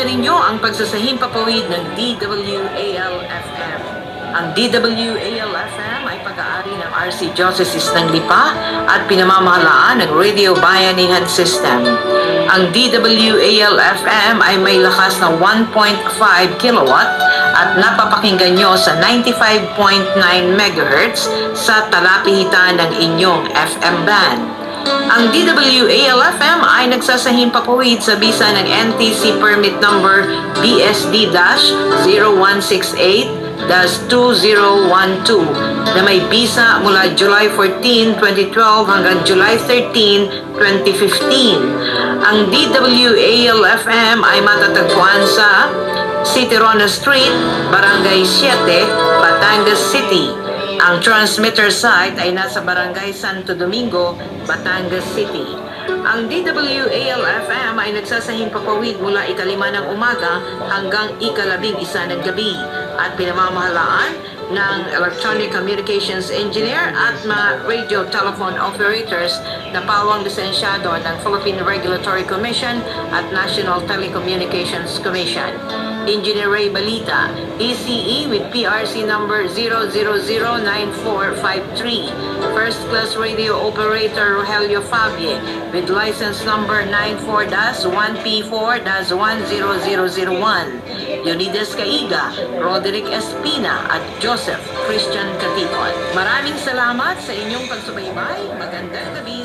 Pinapakinggan ninyo ang pagsasahimpapawid ng DWAL-FM. Ang DWAL-FM ay pag-aari ng RC Diocese ng Lipa at pinamamahalaan ng Radio Bayanihan System. Ang DWAL-FM ay may lakas na 1.5 kilowatt at napapakinggan nyo sa 95.9 MHz sa talapihitan ng inyong FM band. Ang DWAL-FM ay nagsasahimpapawid sa bisa ng NTC Permit Number BSD-0168-2012 na may bisa mula July 14, 2012 hanggang July 13, 2015. Ang DWAL-FM ay matatagpuan sa City Rona Street, Barangay 7, Batangas City. Ang transmitter site ay nasa Barangay Santo Domingo, Batangas City. Ang DWAL-FM ay nagsasahimpapawid mula 5 ng umaga hanggang 11 ng gabi at pinamamahalaan ng Electronic Communications Engineer at mga radio telephone operators na pawang lisensyado ng Philippine Regulatory Commission at National Telecommunications Commission. Engineer Ray Balita, ECE with PRC number 0009453. First Class Radio Operator Rogelio Fabie with license number 94-1P4-10001. Leonidas Caiga, Roderick Espina at Joseph Christian Catipon. Maraming salamat sa inyong pagsubaybay. Magandang gabi.